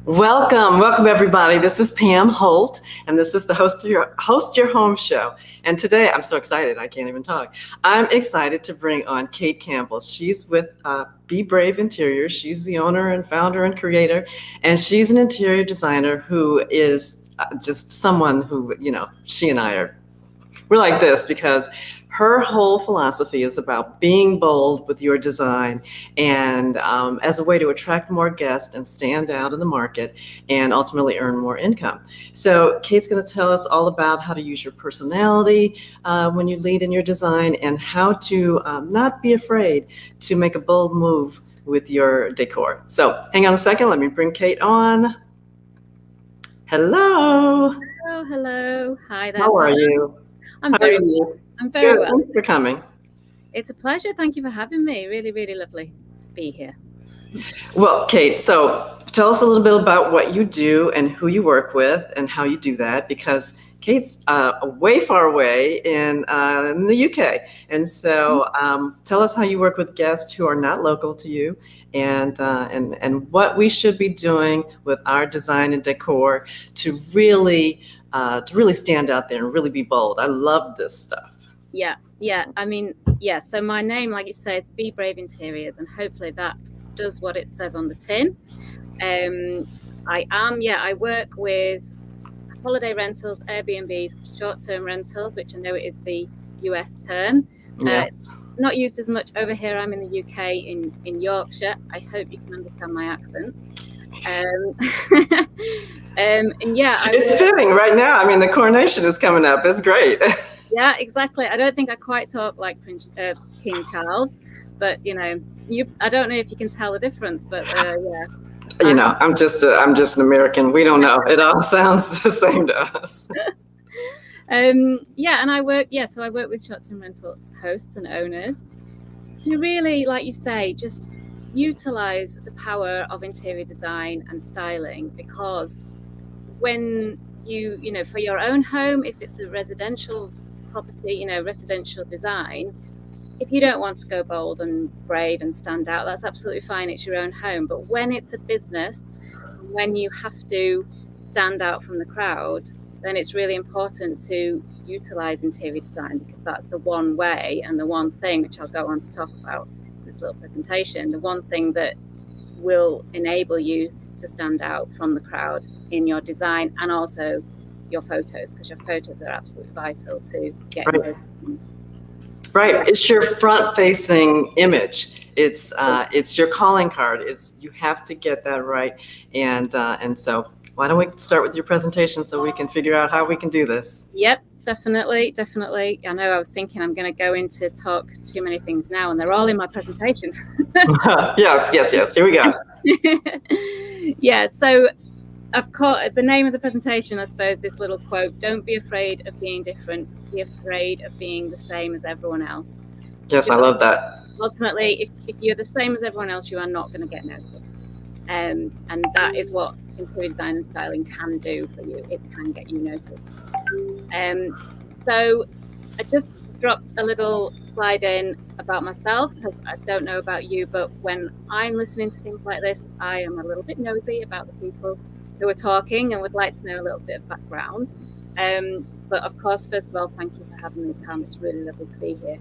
Welcome everybody. This is Pam Holt, and this is the Host Your Home show. And today, I'm so excited, I can't even talk. I'm excited to bring on Kate Campbell. She's with Be Brave Interiors. She's the owner and founder and creator, and she's an interior designer who is just someone who, she and we're like this because her whole philosophy is about being bold with your design and as a way to attract more guests and stand out in the market and ultimately earn more income. So Kate's going to tell us all about how to use your personality when you lead in your design and how to not be afraid to make a bold move with your decor. So hang on a second. Let me bring Kate on. Hello. Hello. Hi there. How are you? I'm very well. Thanks for coming. It's a pleasure. Thank you for having me. Really, really lovely to be here. Well, Kate, so tell us a little bit about what you do and who you work with and how you do that, because Kate's way far away in the UK. And so tell us how you work with guests who are not local to you and what we should be doing with our design and decor to really stand out there and really be bold. I love this stuff. Yeah. I mean, yeah. So my name, like you say, is Be Brave Interiors, and hopefully that does what it says on the tin. I work with holiday rentals, Airbnbs, short-term rentals, which I know is the US term. Yes. Not used as much over here. I'm in the UK, in Yorkshire. I hope you can understand my accent. It's fitting right now. I mean, the coronation is coming up. It's great. Yeah, exactly. I don't think I quite talk like King Charles, but I don't know if you can tell the difference, but yeah. I'm just an American. We don't know. It all sounds the same to us. And I work with short-term rental hosts and owners to really, like you say, just utilize the power of interior design and styling, because when you for your own home, if it's a residential property, residential design, if you don't want to go bold and brave and stand out, that's absolutely fine. It's your own home. But when it's a business, when you have to stand out from the crowd, then it's really important to utilize interior design, because that's the one way and the one thing, which I'll go on to talk about in this little presentation, the one thing that will enable you to stand out from the crowd in your design and also your photos, because your photos are absolutely vital to get your things. Right. It's your front-facing image. It's your calling card. You have to get that right. And so why don't we start with your presentation so we can figure out how we can do this? Yep, definitely. I know I was thinking I'm going to go into talk too many things now, and they're all in my presentation. Yes. Here we go. Yeah, so I've caught the name of the presentation, I suppose, this little quote: "Don't be afraid of being different. Be afraid of being the same as everyone else." Yes, I love that. Ultimately, if you're the same as everyone else, you are not going to get noticed. And that is what interior design and styling can do for you. It can get you noticed. So I just dropped a little slide in about myself, because I don't know about you, but when I'm listening to things like this, I am a little bit nosy about the people who are talking and would like to know a little bit of background. But of course, first of all, thank you for having me, Pam. It's really lovely to be here.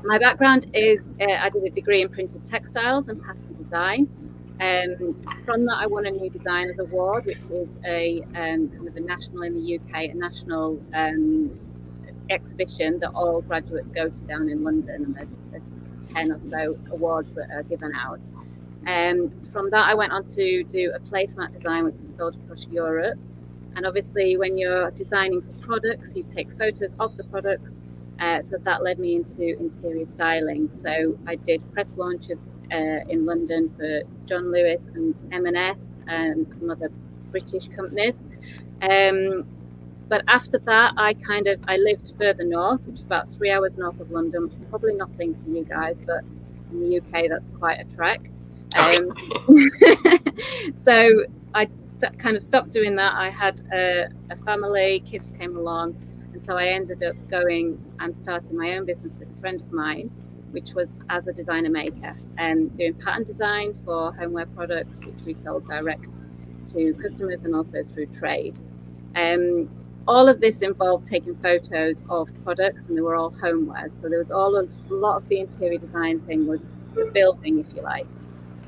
My background is I did a degree in printed textiles and pattern design. From that, I won a New Designers Award, which is a national in the UK, a national exhibition that all graduates go to down in London, and there's 10 or so awards that are given out. From that, I went on to do a placemat design, which was sold across Europe. And obviously, when you're designing for products, you take photos of the products. So that led me into interior styling. So I did press launches in London for John Lewis and M&S and some other British companies. But after that, I lived further north, which is about 3 hours north of London, which is probably nothing to you guys, but in the UK, that's quite a trek. So I kind of stopped doing that. I had a family, kids came along, and so I ended up going and starting my own business with a friend of mine. which was as a designer maker, and doing pattern design for homeware products, which we sold direct to customers and also through trade. All of this involved taking photos of products, and they were all homewares. So there was a lot of the interior design thing was building, if you like.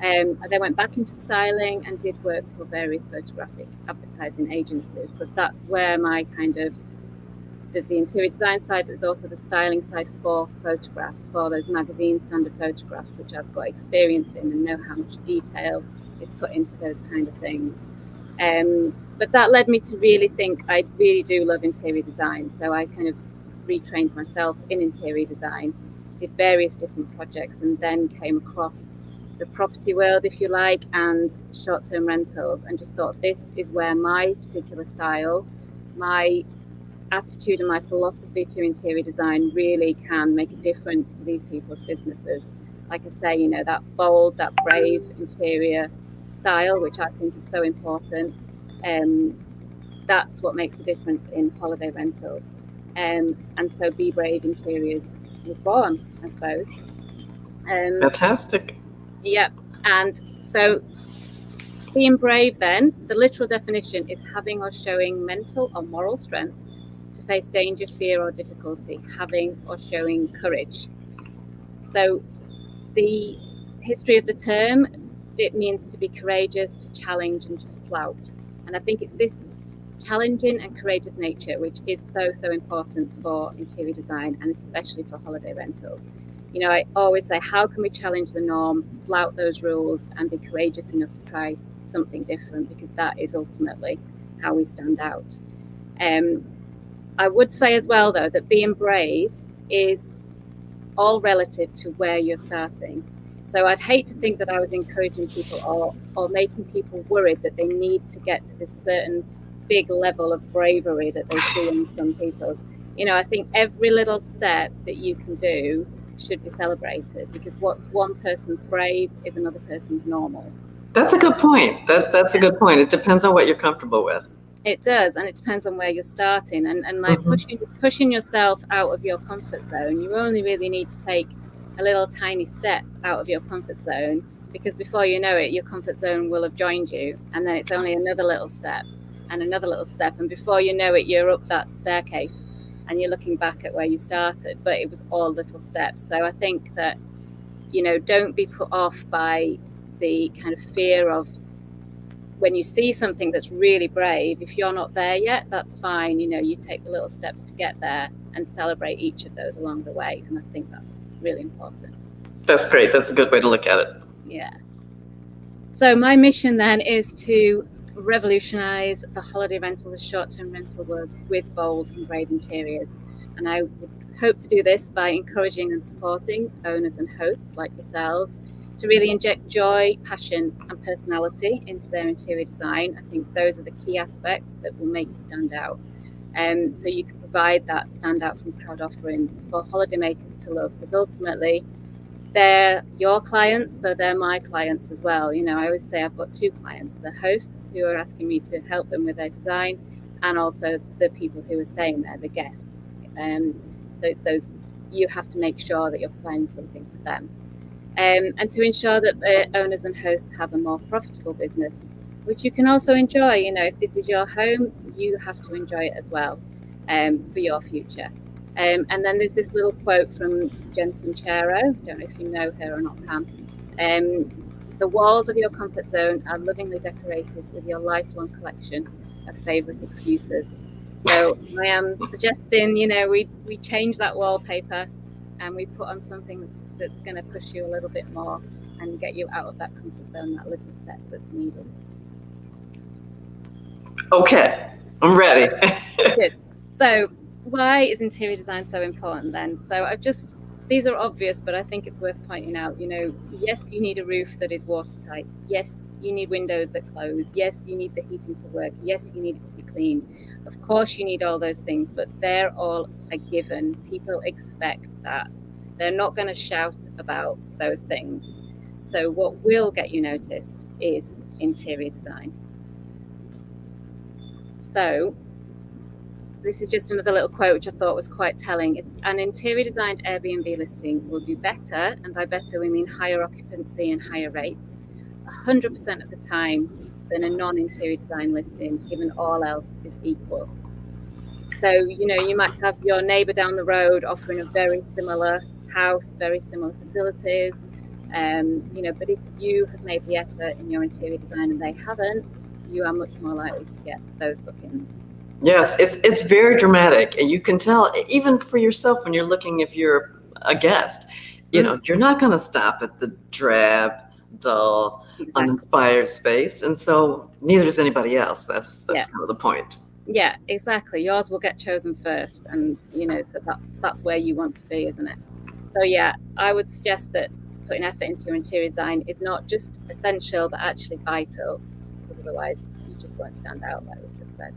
I then went back into styling and did work for various photographic advertising agencies. So that's where my there's the interior design side, but there's also the styling side for photographs, for those magazine standard photographs, which I've got experience in and know how much detail is put into those kind of things. But that led me to really think I really do love interior design. So I kind of retrained myself in interior design, did various different projects, and then came across the property world, if you like, and short-term rentals, and just thought this is where my particular style, my attitude and my philosophy to interior design really can make a difference to these people's businesses. Like I say, you know, that bold, that brave interior style, which I think is so important. That's what makes the difference in holiday rentals. And so Be Brave Interiors was born, I suppose. Fantastic. Yeah. And so being brave, then, the literal definition is having or showing mental or moral strength to face danger, fear, or difficulty, having or showing courage. So the history of the term, it means to be courageous, to challenge, and to flout. And I think it's this challenging and courageous nature which is so important for interior design, and especially for holiday rentals. You know, I always say, how can we challenge the norm, flout those rules, and be courageous enough to try something different, because that is ultimately how we stand out. I would say as well, though, that being brave is all relative to where you're starting. So I'd hate to think that I was encouraging people or making people worried that they need to get to this certain big level of bravery that they see in some people's. You know, I think every little step that you can do should be celebrated, because what's one person's brave is another person's normal. That's a good point. That's a good point. It depends on what you're comfortable with. It does, and it depends on where you're starting, and like pushing yourself out of your comfort zone. You only really need to take a little tiny step out of your comfort zone, because before you know it, your comfort zone will have joined you, and then it's only another little step and another little step, and before you know it, you're up that staircase and you're looking back at where you started, but it was all little steps. So I think that, you know, don't be put off by the kind of fear of when you see something that's really brave. If you're not there yet, that's fine. You know, you take the little steps to get there and celebrate each of those along the way. And I think that's really important. That's great. That's a good way to look at it. Yeah. So my mission then is to revolutionize the holiday rental, the short-term rental world with bold and brave interiors. And I would hope to do this by encouraging and supporting owners and hosts like yourselves to really inject joy, passion, and personality into their interior design. I think those are the key aspects that will make you stand out. So you can provide that stand out from crowd offering for holidaymakers to love, because ultimately they're your clients, so they're my clients as well. You know, I always say I've got two clients: the hosts who are asking me to help them with their design, and also the people who are staying there, the guests. So it's those, you have to make sure that you're providing something for them. And to ensure that the owners and hosts have a more profitable business, which you can also enjoy. You know, if this is your home, you have to enjoy it as well, for your future. And then there's this little quote from Jen Sincero. Don't know if you know her or not, Pam. The walls of your comfort zone are lovingly decorated with your lifelong collection of favourite excuses. So I am suggesting, you know, we change that wallpaper and we put on something that's going to push you a little bit more and get you out of that comfort zone, that little step that's needed. Okay, I'm ready. Good. So why is interior design so important then? So these are obvious, but I think it's worth pointing out. You know, yes, you need a roof that is watertight. Yes, you need windows that close. Yes, you need the heating to work. Yes, you need it to be clean. Of course, you need all those things, but they're all a given. People expect that. They're not going to shout about those things. So what will get you noticed is interior design. So this is just another little quote which I thought was quite telling. It's an interior designed Airbnb listing will do better, and by better we mean higher occupancy and higher rates, 100% of the time than a non-interior design listing, given all else is equal. So, you know, you might have your neighbour down the road offering a very similar house, very similar facilities, you know, but if you have made the effort in your interior design and they haven't, you are much more likely to get those bookings. Yes, it's very dramatic, and you can tell even for yourself when you're looking, if you're a guest, you know, you're not going to stop at the drab, dull, uninspired space, and so neither is anybody else. That's kind of the point. Yeah, exactly. Yours will get chosen first, and you know, so that's where you want to be, isn't it? So yeah, I would suggest that putting effort into your interior design is not just essential, but actually vital, because otherwise you just won't stand out, like we just said.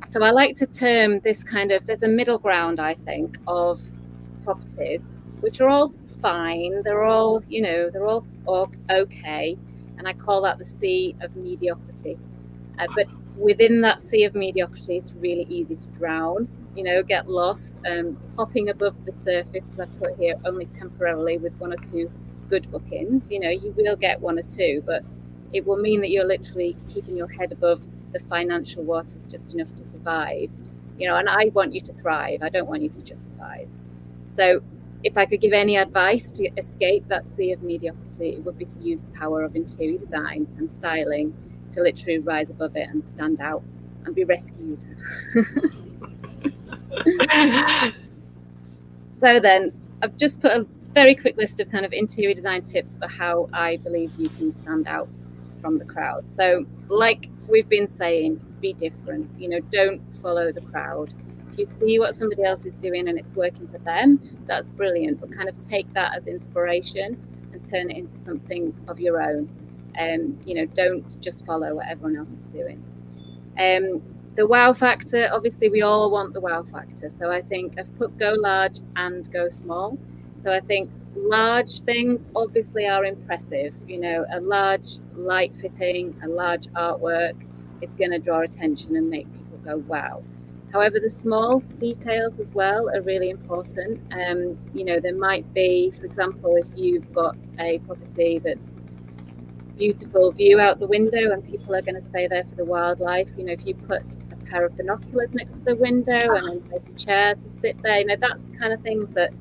So I like to term this kind of, there's a middle ground, I think, of properties, which are all fine. They're all, you know, they're all okay. And I call that the sea of mediocrity. But within that sea of mediocrity, it's really easy to drown, you know, get lost, popping above the surface, as I put here, only temporarily with one or two good bookings. You know, you will get one or two, but it will mean that you're literally keeping your head above the financial waters just enough to survive, you know, and I want you to thrive. I don't want you to just survive. So if I could give any advice to escape that sea of mediocrity, it would be to use the power of interior design and styling to literally rise above it and stand out and be rescued. So then I've just put a very quick list of kind of interior design tips for how I believe you can stand out from the crowd. So like we've been saying, be different, you know, don't follow the crowd. If you see what somebody else is doing and it's working for them, that's brilliant, but kind of take that as inspiration and turn it into something of your own. You know, don't just follow what everyone else is doing. The wow factor, obviously we all want the wow factor. So I think I've put go large and go small. So I think large things obviously are impressive. You know, a large light fitting, a large artwork is going to draw attention and make people go, wow. However, the small details as well are really important. You know, there might be, for example, if you've got a property that's beautiful view out the window and people are going to stay there for the wildlife, you know, if you put a pair of binoculars next to the window and a nice chair to sit there, you know, that's the kind of things that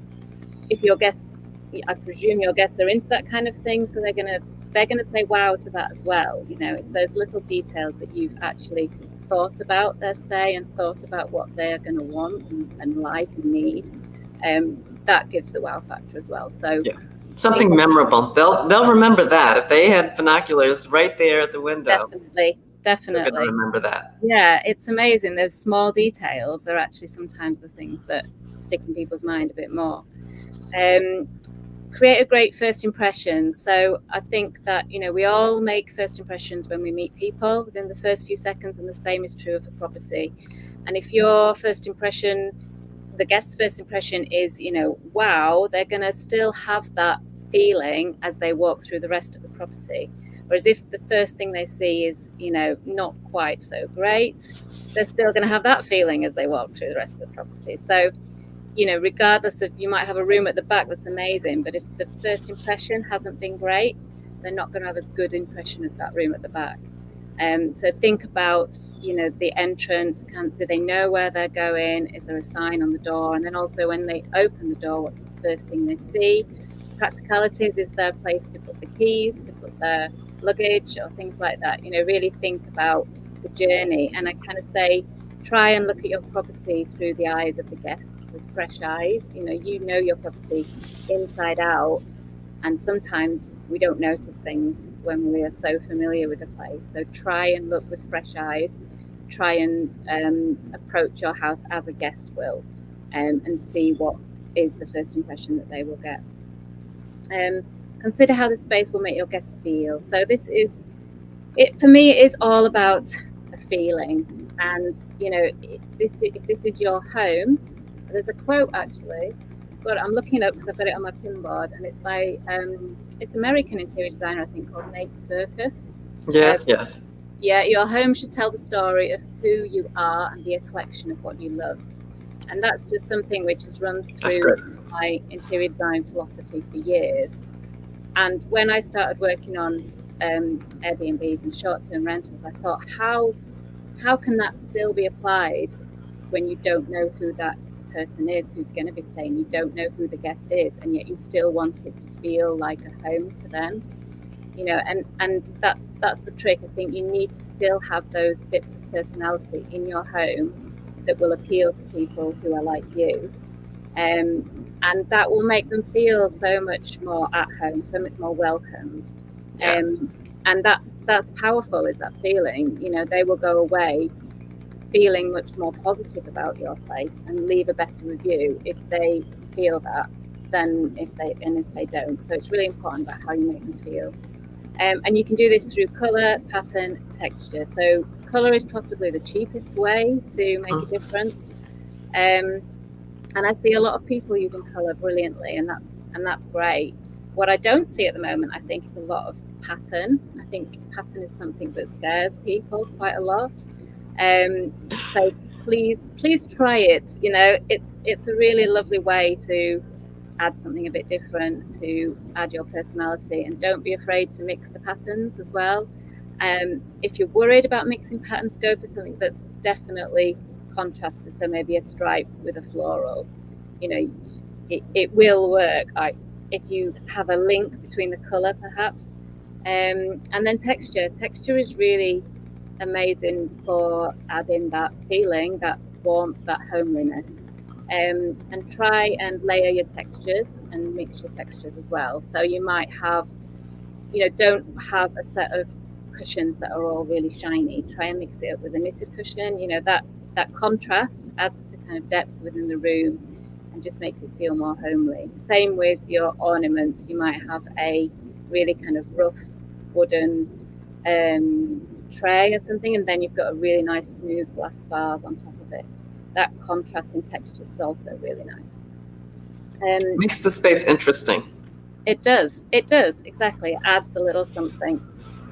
if your guests, I presume your guests are into that kind of thing, so they're gonna say wow to that as well. You know, it's those little details that you've actually thought about their stay and thought about what they're going to want and like and need. That gives the wow factor as well. So yeah. Something memorable. They'll remember that if they had binoculars right there at the window. Definitely. They're gonna remember that. Yeah, it's amazing. Those small details are actually sometimes the things that stick in people's mind a bit more. Create a great first impression. So I think that, you know, we all make first impressions when we meet people within the first few seconds, and the same is true of a property. And if your first impression, the guest's first impression is, you know, wow, they're going to still have that feeling as they walk through the rest of the property. Whereas if the first thing they see is, you know, not quite so great, they're still going to have that feeling as they walk through the rest of the property. So, you know, regardless of, you might have a room at the back that's amazing, but if the first impression hasn't been great, they're not going to have as good impression of that room at the back. So think about, you know, the entrance. Do they know where they're going? Is there a sign on the door? And then also when they open the door, what's the first thing they see? Practicalities, is there a place to put the keys, to put their luggage or things like that? You know, really think about the journey. And I kind of say, try and look at your property through the eyes of the guests with fresh eyes. You know your property inside out, and sometimes we don't notice things when we are so familiar with the place. So try and look with fresh eyes. Try and approach your house as a guest will, and see what is the first impression that they will get. Consider how the space will make your guests feel. So this is it for me. It is all about a feeling. And you know, if this is your home, there's a quote actually, but I'm looking it up because I've got it on my pinboard, and it's by it's American interior designer, I think, called Nate Berkus. Yes. Yeah, your home should tell the story of who you are and be a collection of what you love. And that's just something which has run That's through good. my interior design philosophy for years. And when I started working on Airbnbs and short-term rentals, I thought, how can that still be applied when you don't know who that person is who's going to be staying? You don't know who the guest is, and yet you still want it to feel like a home to them. You know, and that's the trick. I think you need to still have those bits of personality in your home that will appeal to people who are like you, and that will make them feel so much more at home, so much more welcomed. Yes. And that's powerful, is that feeling. You know, they will go away feeling much more positive about your place and leave a better review if they feel that than if they don't. So it's really important about how you make them feel. And you can do this through colour, pattern, texture. So colour is possibly the cheapest way to make a difference. And I see a lot of people using colour brilliantly, and that's great. What I don't see at the moment, I think, is a lot of pattern. I think pattern is something that scares people quite a lot. So please try it. You know, it's a really lovely way to add something a bit different, to add your personality, and don't be afraid to mix the patterns as well. If you're worried about mixing patterns, go for something that's definitely contrasted, so maybe a stripe with a floral. You know, it will work if you have a link between the color perhaps. And then texture is really amazing for adding that feeling, that warmth, that homeliness. And try and layer your textures and mix your textures as well. So you might have, you know, don't have a set of cushions that are all really shiny. Try and mix it up with a knitted cushion. You know, that contrast adds to kind of depth within the room and just makes it feel more homely. Same with your ornaments. You might have a really kind of rough wooden tray or something, and then you've got a really nice smooth glass vase on top of it. That contrast in texture is also really nice. Makes the space interesting. It does exactly. It adds a little something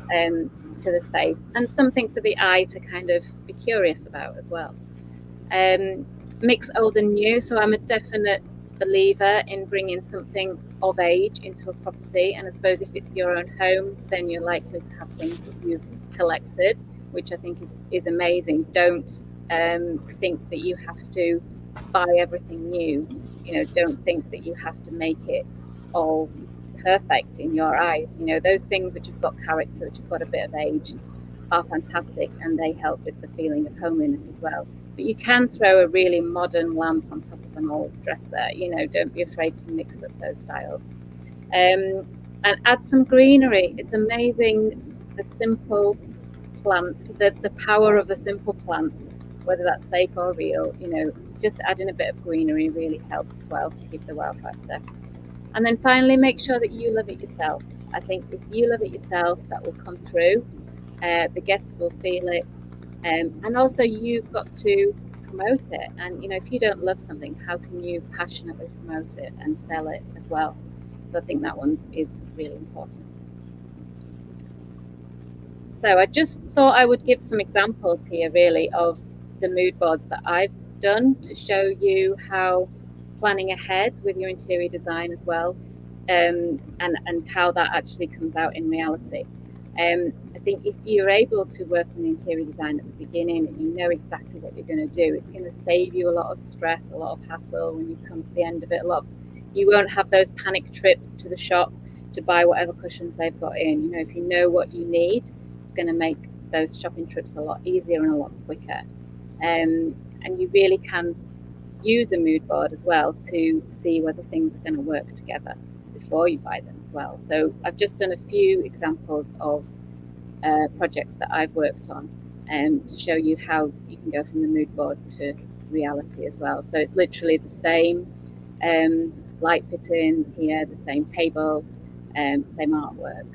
to the space, and something for the eye to kind of be curious about as well. Mix old and new. So I'm a definite believer in bringing something of age into a property, and I suppose if it's your own home, then you're likely to have things that you've collected, which I think is amazing. Don't think that you have to buy everything new. You know, don't think that you have to make it all perfect in your eyes. You know, those things which have got character, which have got a bit of age, are fantastic, and they help with the feeling of homeliness as well. But you can throw a really modern lamp on top of an old dresser. You know, don't be afraid to mix up those styles. And add some greenery. It's amazing, the simple plants, the power of the simple plants, whether that's fake or real. You know, just adding a bit of greenery really helps as well to keep the wow factor. And then finally, make sure that you love it yourself. I think if you love it yourself, that will come through. The guests will feel it, and also you've got to promote it. And you know, if you don't love something, how can you passionately promote it and sell it as well? So I think that one is really important. So I just thought I would give some examples here, really, of the mood boards that I've done to show you how planning ahead with your interior design as well, and how that actually comes out in reality. I think if you're able to work on the interior design at the beginning and you know exactly what you're going to do, it's going to save you a lot of stress, a lot of hassle when you come to the end of it. You won't have those panic trips to the shop to buy whatever cushions they've got in. You know, if you know what you need, it's going to make those shopping trips a lot easier and a lot quicker. And you really can use a mood board as well to see whether things are going to work together before you buy them as well. So I've just done a few examples of projects that I've worked on to show you how you can go from the mood board to reality as well. So it's literally the same light fitting here, the same table, same artwork.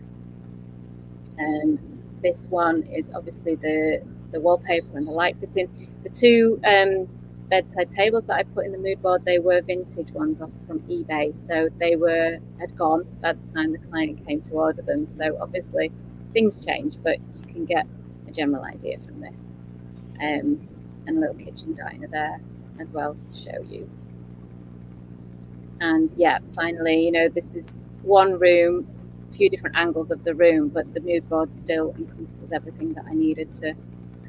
This one is obviously the wallpaper and the light fitting. The two bedside tables that I put in the mood board, they were vintage ones off from eBay, so they had gone by the time the client came to order them. So obviously things change, but you can get a general idea from this. And a little kitchen diner there as well to show you. And yeah, finally, you know, this is one room, a few different angles of the room, but the mood board still encompasses everything that I needed to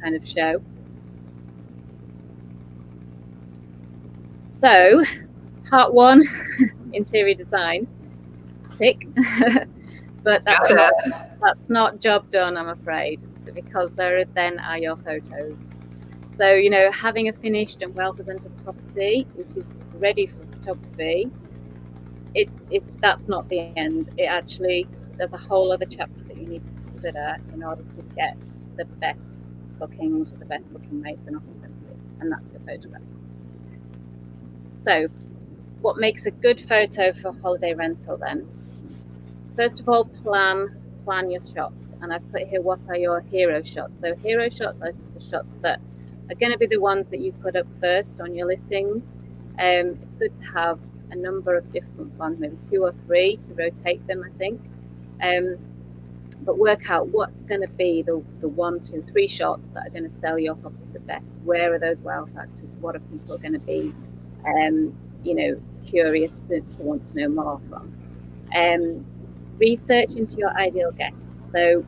kind of show. So, part one, interior design, tick. But that's not job done, I'm afraid, because there then are your photos. So, you know, having a finished and well-presented property, which is ready for photography, that's not the end. It actually, there's a whole other chapter that you need to consider in order to get the best bookings, the best booking rates and occupancy, and that's your photographs. So, what makes a good photo for holiday rental then? First of all, plan your shots, and I've put here what are your hero shots. So hero shots are the shots that are going to be the ones that you put up first on your listings. It's good to have a number of different ones, maybe 2 or 3 to rotate them, I think. But work out what's going to be the 1, 2, 3 shots that are going to sell your property the best. Where are those wow factors? What are people going to be, you know, curious to want to know more from? Research into your ideal guest. So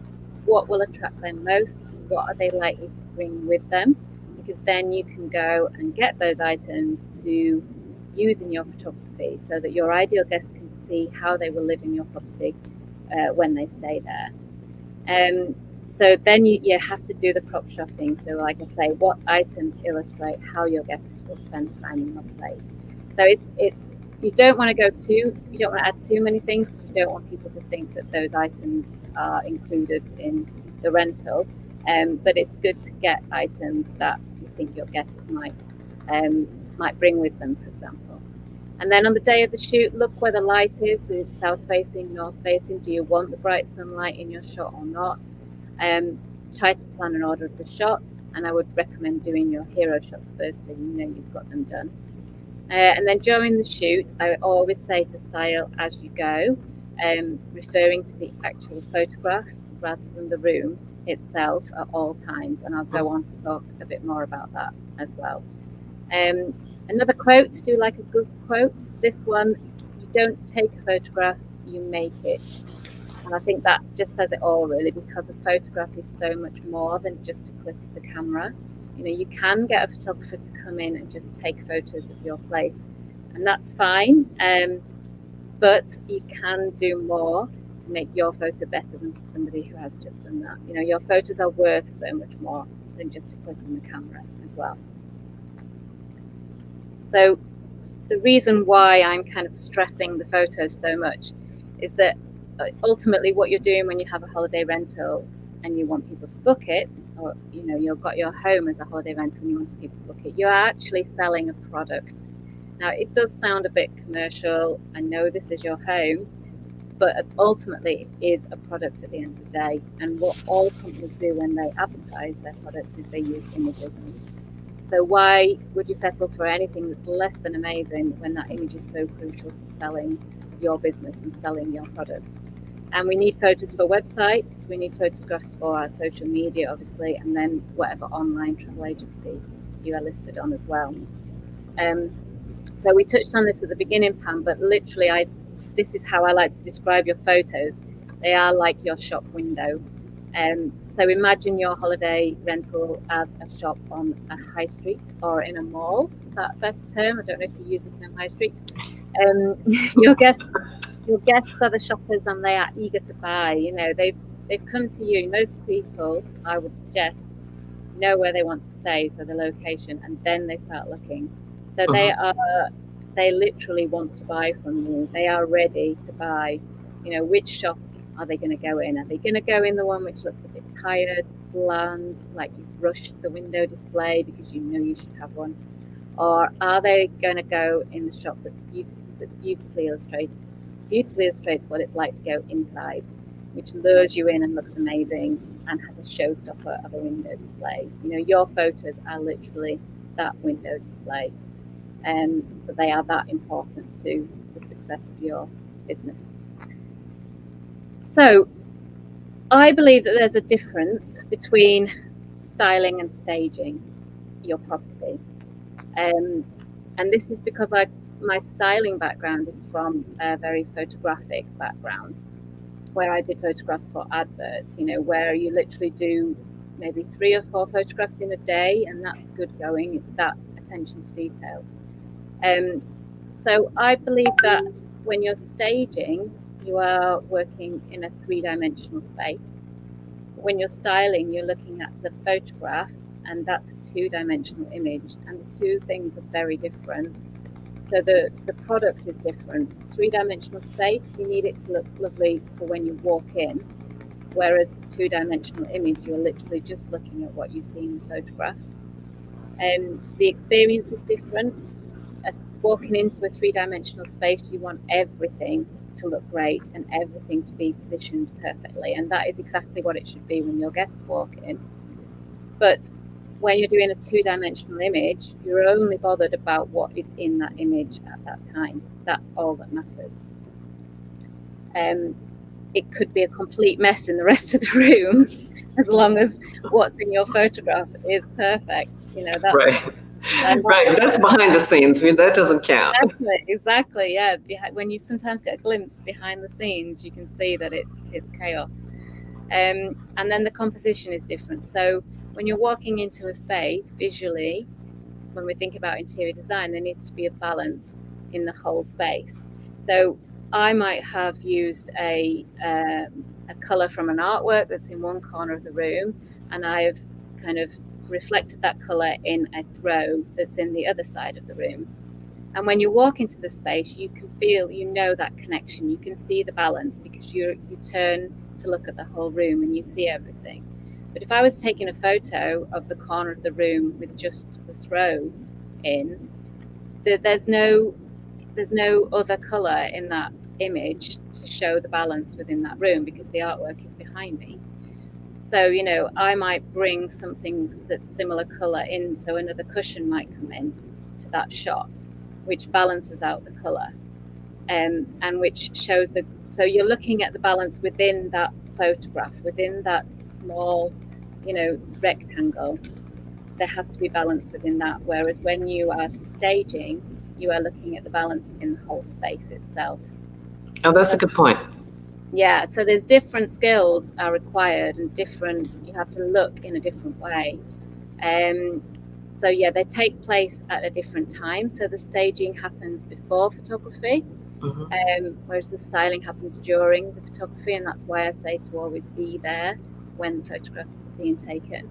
what will attract them most? What are they likely to bring with them? Because then you can go and get those items to use in your photography so that your ideal guest can see how they will live in your property when they stay there. So then you have to do the prop shopping. So like I say, what items illustrate how your guests will spend time in your place. So it's you don't want to add too many things, because you don't want people to think that those items are included in the rental. But it's good to get items that you think your guests might bring with them, for example. And then on the day of the shoot, look where the light is. Is it south facing, north facing? Do you want the bright sunlight in your shot or not? Try to plan an order of the shots, and I would recommend doing your hero shots first so you know you've got them done. And then during the shoot, I always say to style as you go, referring to the actual photograph rather than the room itself at all times. And I'll go on to talk a bit more about that as well. Another quote, do like a good quote. This one, you don't take a photograph, you make it. And I think that just says it all, really, because a photograph is so much more than just a click of the camera. You know, you can get a photographer to come in and just take photos of your place, and that's fine. But you can do more to make your photo better than somebody who has just done that. You know, your photos are worth so much more than just a click on the camera as well. So the reason why I'm kind of stressing the photos so much is that ultimately what you're doing when you have a holiday rental and you want people to book it, or you know, you've got your home as a holiday rental and you want people to book it, you're actually selling a product. Now, it does sound a bit commercial. I know this is your home, but ultimately it is a product at the end of the day. And what all companies do when they advertise their products is they use images. So why would you settle for anything that's less than amazing when that image is so crucial to selling your business and selling your product? And we need photos for websites, we need photographs for our social media, obviously, and then whatever online travel agency you are listed on as well. So we touched on this at the beginning, Pam, but literally this is how I like to describe your photos. They are like your shop window. So imagine your holiday rental as a shop on a high street or in a mall. Is that a better term? I don't know if you use the term high street. Your guests are the shoppers, and they are eager to buy. You know, they've come to you. Most people, I would suggest, know where they want to stay, so the location, and then they start looking. So they literally want to buy from you. They are ready to buy. You know, which shop are they going to go in? Are they going to go in the one which looks a bit tired, bland, like you've rushed the window display because you know you should have one? Or are they going to go in the shop that's beautifully illustrates what it's like to go inside, which lures you in and looks amazing and has a showstopper of a window display? You know, your photos are literally that window display. So they are that important to the success of your business. So I believe that there's a difference between styling and staging your property. And this is because my styling background is from a very photographic background, where I did photographs for adverts, where you literally do maybe 3 or 4 photographs in a day, and that's good going. It's that attention to detail. So I believe that when you're staging, you are working in a 3-dimensional space. When you're styling, you're looking at the photograph, and that's a 2-dimensional image, and the two things are very different. So the product is different. 3-dimensional space, you need it to look lovely for when you walk in, whereas the 2-dimensional image, you're literally just looking at what you see in the photograph. The experience is different. Walking into a 3-dimensional space, you want everything to look great and everything to be positioned perfectly, and that is exactly what it should be when your guests walk in. But when you're doing a 2-dimensional image, you're only bothered about what is in that image at that time. That's all that matters. It could be a complete mess in the rest of the room, as long as what's in your photograph is perfect. That's right. Right, that's behind the scenes. That doesn't count. Exactly. Yeah. When you sometimes get a glimpse behind the scenes, you can see that it's chaos. And then the composition is different. So when you're walking into a space visually, when we think about interior design, there needs to be a balance in the whole space. So I might have used a color from an artwork that's in one corner of the room, and I've kind of reflected that color in a throw that's in the other side of the room. And when you walk into the space, you can feel, that connection. You can see the balance because you turn to look at the whole room and you see everything. But if I was taking a photo of the corner of the room with just the throw in, there's no other color in that image to show the balance within that room because the artwork is behind me. So, I might bring something that's similar color in, so another cushion might come in to that shot, which balances out the color, and which shows so you're looking at the balance within that photograph, within that small, rectangle. There has to be balance within that. Whereas when you are staging, you are looking at the balance in the whole space itself. Oh, that's a good point. Yeah, so there's different skills are required, and you have to look in a different way. So yeah, they take place at a different time. So the staging happens before photography, whereas the styling happens during the photography, and that's why I say to always be there when the photographs are being taken.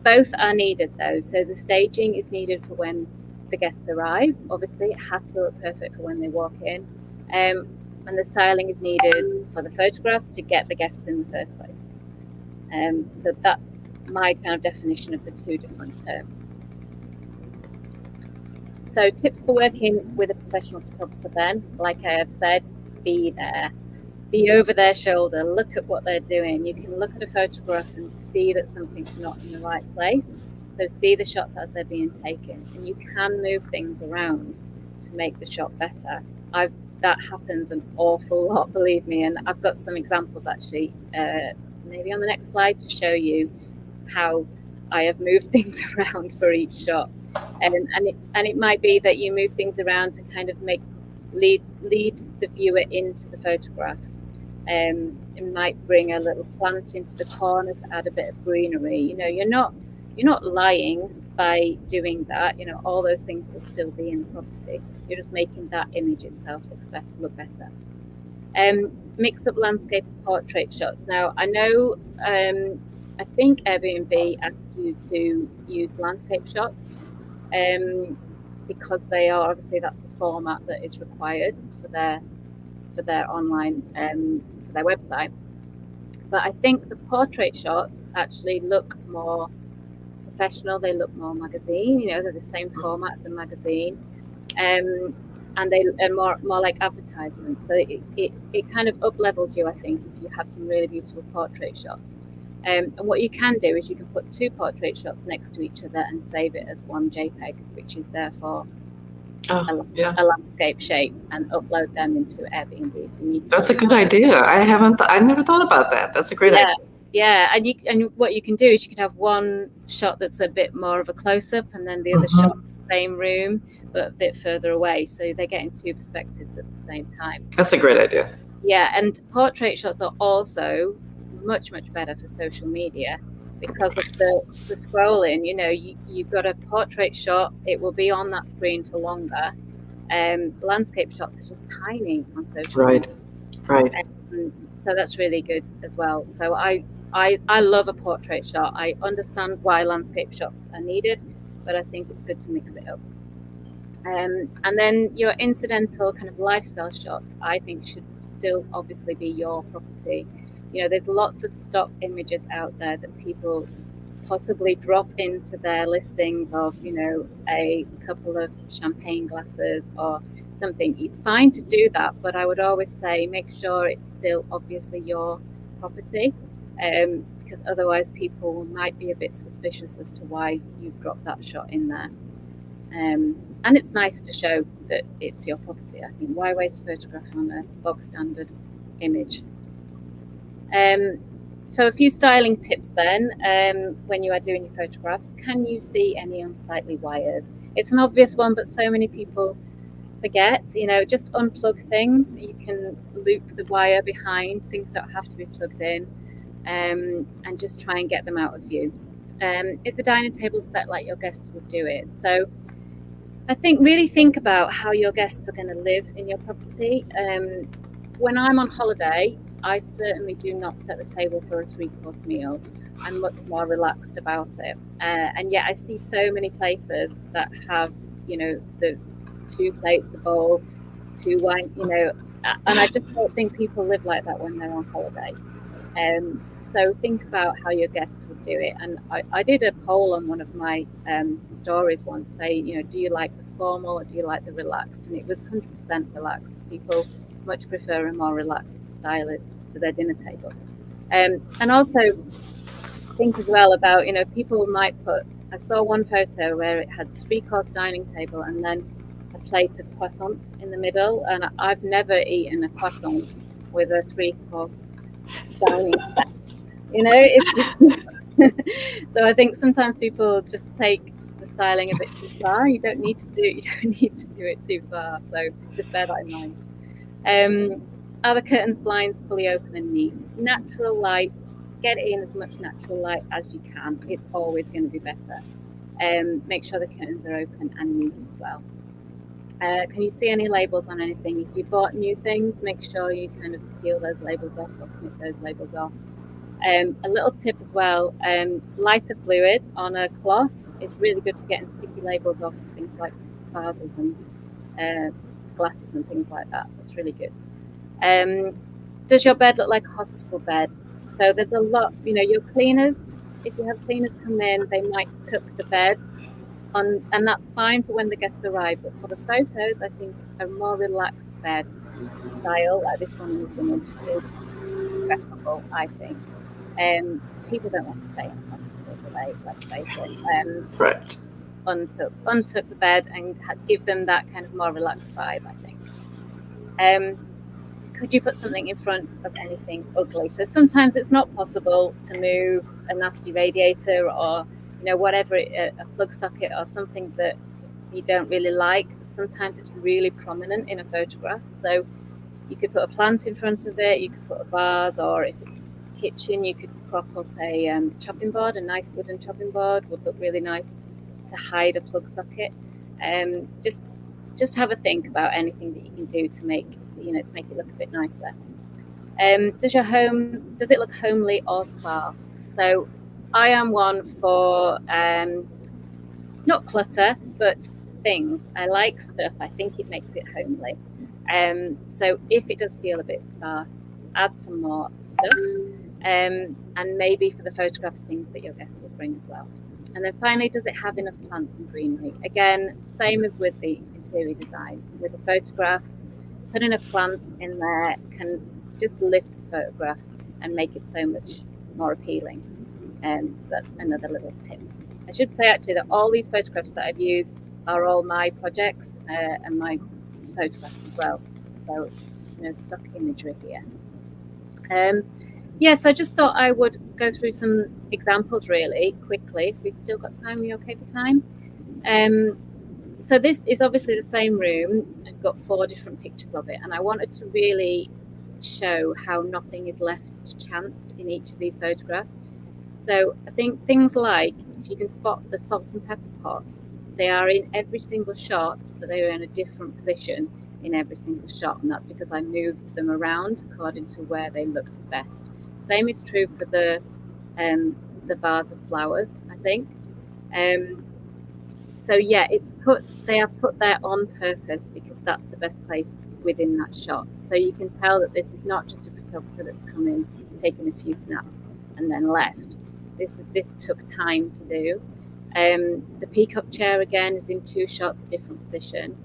Both are needed though. So the staging is needed for when the guests arrive. Obviously, it has to look perfect for when they walk in. And the styling is needed for the photographs to get the guests in the first place. So that's my kind of definition of the two different terms. So tips for working with a professional photographer then, like I have said, be there. Be over their shoulder, look at what they're doing. You can look at a photograph and see that something's not in the right place. So see the shots as they're being taken, and you can move things around to make the shot better. That happens an awful lot, believe me, and I've got some examples actually, maybe on the next slide, to show you how I have moved things around for each shot. And it might be that you move things around to kind of lead the viewer into the photograph. It might bring a little plant into the corner to add a bit of greenery. You're not lying by doing that. All those things will still be in the property. You're just making that image itself look better. Mix up landscape and portrait shots. Now, I know, I think Airbnb asked you to use landscape shots because they are, obviously, that's the format that is required for their online, for their website. But I think the portrait shots actually look more professional. They look more magazine. They're the same format as a magazine, and they are more like advertisements. So it kind of up levels you, I think, if you have some really beautiful portrait shots. And what you can do is you can put 2 portrait shots next to each other and save it as one JPEG, which is therefore Yeah. a landscape shape and upload them into Airbnb if you need to. That's a good idea. I never thought about that. That's a great idea. Yeah, and what you can do is you can have one shot that's a bit more of a close-up, and then the other shot in the same room but a bit further away, so they're getting two perspectives at the same time. That's a great idea. Yeah, and portrait shots are also much better for social media because of the scrolling. You've got a portrait shot, it will be on that screen for longer. Landscape shots are just tiny on social media. Right. So that's really good as well. So I love a portrait shot. I understand why landscape shots are needed, but I think it's good to mix it up. And then your incidental kind of lifestyle shots, I think, should still obviously be your property. There's lots of stock images out there that people possibly drop into their listings of, a couple of champagne glasses or something. It's fine to do that, but I would always say make sure it's still obviously your property, because otherwise people might be a bit suspicious as to why you've dropped that shot in there. And it's nice to show that it's your property, I think. Why waste a photograph on a bog standard image? So a few styling tips then, when you are doing your photographs. Can you see any unsightly wires? It's an obvious one, but so many people forget. Just unplug things. You can loop the wire behind. Things don't have to be plugged in, and just try and get them out of view. Is the dining table set like your guests would do it? So I think really think about how your guests are going to live in your property. When I'm on holiday, I certainly do not set the table for a 3-course meal. I'm much more relaxed about it. And yet I see so many places that have, the 2 plates, a bowl, 2 wine, and I just don't think people live like that when they're on holiday. So think about how your guests would do it. And I did a poll on one of my stories once, say, do you like the formal or do you like the relaxed? And it was 100% relaxed. People much prefer a more relaxed style to their dinner table. And also think as well about, people might I saw one photo where it had 3-course dining table and then a plate of croissants in the middle. And I've never eaten a croissant with a 3-course dining set. It's just so I think sometimes people just take the styling a bit too far. You don't need to do it too far, so just bear that in mind. Are the curtains, blinds fully open and neat? Natural light, get in as much natural light as you can. It's always going to be better. Make sure the curtains are open and neat as well. Can you see any labels on anything? If you bought new things, make sure you kind of peel those labels off or snip those labels off. A little tip as well, lighter fluid on a cloth is really good for getting sticky labels off things like vases and glasses and things like that. That's really good. Does your bed look like a hospital bed? So there's a lot, your cleaners, if you have cleaners come in, they might tuck the beds on, and that's fine for when the guests arrive. But for the photos, I think a more relaxed bed style, like this one in this image, is preferable, I think. People don't want to stay in hospital today, let's face it. Right. Untuck the bed and give them that kind of more relaxed vibe, I think. Could you put something in front of anything ugly? So sometimes it's not possible to move a nasty radiator or whatever, a plug socket or something that you don't really like. Sometimes it's really prominent in a photograph. So you could put a plant in front of it, you could put a vase, or if it's a kitchen, you could prop up a chopping board. A nice wooden chopping board would look really nice to hide a plug socket. Just have a think about anything that you can do to make it look a bit nicer. Does it look homely or sparse? So I am one for not clutter, but things. I like stuff. I think it makes it homely. So if it does feel a bit sparse, add some more stuff, and maybe for the photographs, things that your guests will bring as well. And then finally, does it have enough plants and greenery? Again, same as with the interior design. With a photograph, putting a plant in there can just lift the photograph and make it so much more appealing. So that's another little tip. I should say actually that all these photographs that I've used are all my projects and my photographs as well. So there's no stock imagery here. So I just thought I would go through some examples really quickly. If we've still got time, are we okay for time? So this is obviously the same room. I've got 4 different pictures of it, and I wanted to really show how nothing is left to chance in each of these photographs. So I think things like, if you can spot the salt and pepper pots, they are in every single shot, but they are in a different position in every single shot, and that's because I moved them around according to where they looked best. Same is true for the vase of flowers, I think. So yeah, they are put there on purpose because that's the best place within that shot. So you can tell that this is not just a photographer that's come in, taken a few snaps, and then left. This took time to do. The peacock chair again is in 2 shots, different position.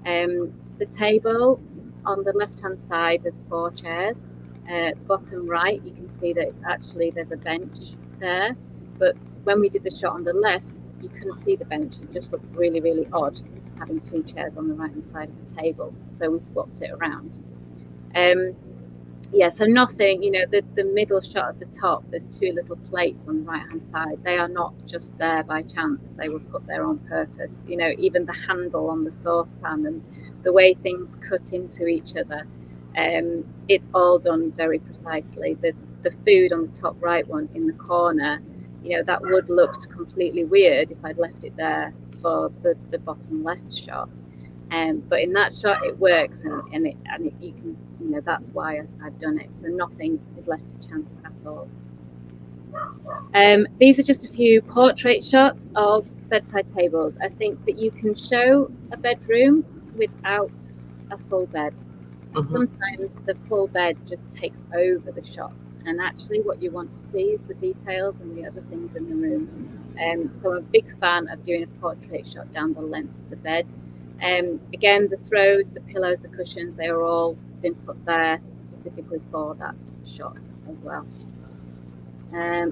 The table on the left-hand side, there's 4 chairs. Bottom right, you can see that there's a bench there, but when we did the shot on the left, you couldn't see the bench. It just looked really, really odd having 2 chairs on the right-hand side of the table. So we swapped it around. So nothing, the middle shot at the top, there's 2 little plates on the right-hand side. They are not just there by chance. They were put there on purpose. Even the handle on the saucepan and the way things cut into each other, it's all done very precisely. The food on the top right one in the corner, that would looked completely weird if I'd left it there for the bottom left shot. But in that shot it works, and you can, that's why I've done it. So nothing is left to chance at all. These are just a few portrait shots of bedside tables. I think that you can show a bedroom without a full bed. Sometimes the full bed just takes over the shot, and actually what you want to see is the details and the other things in the room. So I'm a big fan of doing a portrait shot down the length of the bed. Again, the throws, the pillows, the cushions, they are all been put there specifically for that shot as well. I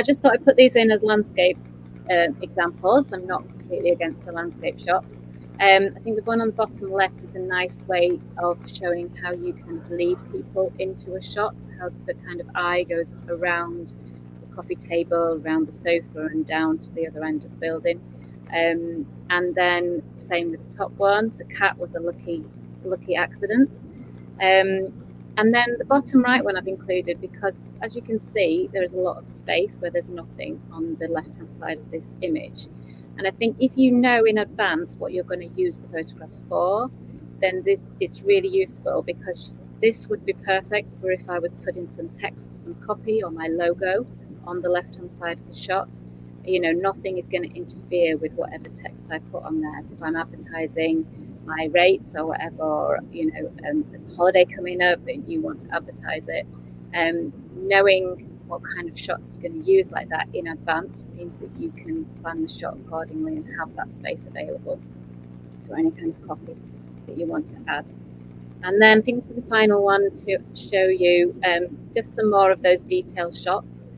just thought I'd put these in as landscape examples. I'm not completely against a landscape shot. I think the one on the bottom left is a nice way of showing how you can lead people into a shot, how the kind of eye goes around the coffee table, around the sofa, and down to the other end of the building. And then same with the top one. The cat was a lucky accident. And then the bottom right one I've included because, as you can see, there is a lot of space where there's nothing on the left-hand side of this image. And I think if you know in advance what you're going to use the photographs for, then it's really useful, because this would be perfect for if I was putting some text, some copy, or my logo on the left-hand side of the shot. Nothing is going to interfere with whatever text I put on there. So if I'm advertising my rates or whatever, or there's a holiday coming up and you want to advertise it, knowing what kind of shots you're going to use like that in advance means that you can plan the shot accordingly and have that space available for any kind of copy that you want to add. And then I think this is the final one to show you just some more of those detailed shots,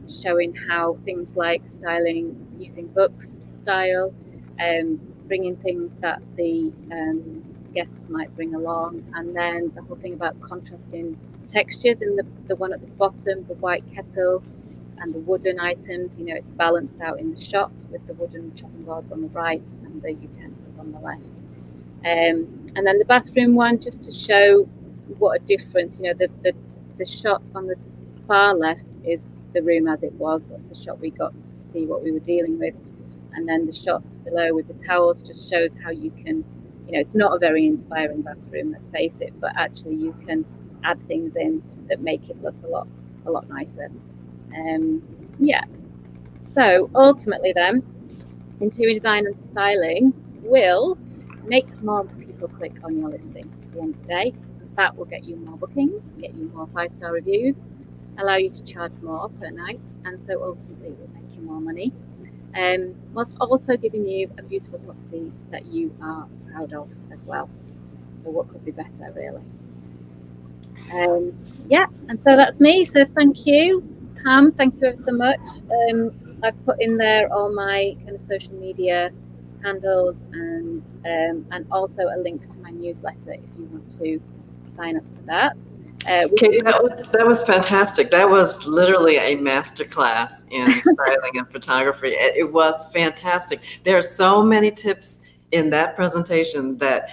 showing how things like styling, using books to style, bringing things that the guests might bring along, and then the whole thing about contrasting textures in the one at the bottom, the white kettle and the wooden items. It's balanced out in the shot with the wooden chopping boards on the right and the utensils on the left. And then the bathroom one, just to show what a difference. The shot on the far left is the room as it was. That's the shot we got to see what we were dealing with. And then the shot below with the towels just shows how you can, it's not a very inspiring bathroom, let's face it, but actually you can add things in that make it look a lot nicer. So ultimately then, interior design and styling will make more people click on your listing at the end of the day. That will get you more bookings, get you more 5-star reviews, allow you to charge more per night, and so ultimately it will make you more money, whilst also giving you a beautiful property that you are proud of as well. So what could be better, really? And so that's me. So thank you, Pam. Thank you ever so much. I've put in there all my kind of social media handles and also a link to my newsletter if you want to sign up to that. Kate, that was fantastic. That was literally a masterclass in styling and photography. It was fantastic. There are so many tips in that presentation that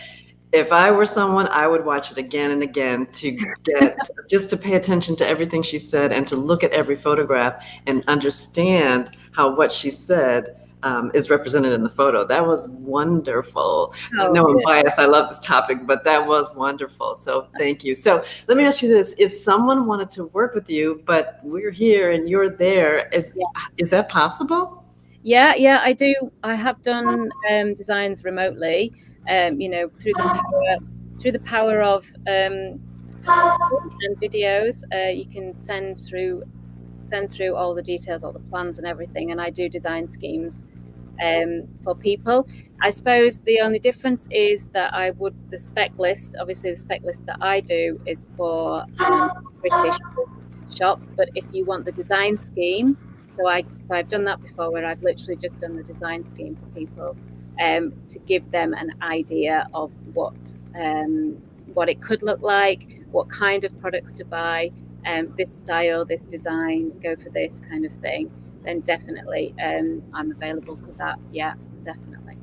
if I were someone, I would watch it again and again to get just to pay attention to everything she said and to look at every photograph and understand how what she said is represented in the photo. That was wonderful. I know I'm biased. I love this topic, but that was wonderful. So thank you. So let me ask you this. If someone wanted to work with you, but we're here and you're there, is that possible? Yeah, I do. I have done designs remotely, through the power of photography and videos. You can send through all the details, all the plans and everything, and I do design schemes for people. I suppose the only difference is that the spec list that I do is for British shops, but if you want the design scheme, so I've done that before, where I've literally just done the design scheme for people to give them an idea of what it could look like, what kind of products to buy, this style, this design, go for this kind of thing, then definitely I'm available for that. Yeah, definitely.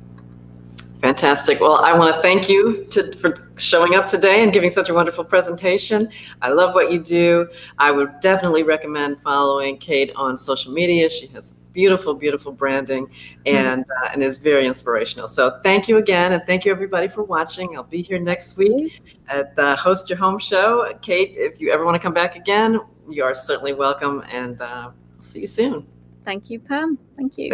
Fantastic. Well, I want to thank you for showing up today and giving such a wonderful presentation. I love what you do. I would definitely recommend following Kate on social media. She has beautiful, beautiful branding and is very inspirational. So thank you again, and thank you everybody for watching. I'll be here next week at the Host Your Home show. Kate, if you ever want to come back again, you are certainly welcome, and see you soon. Thank you, Pam. Thank you.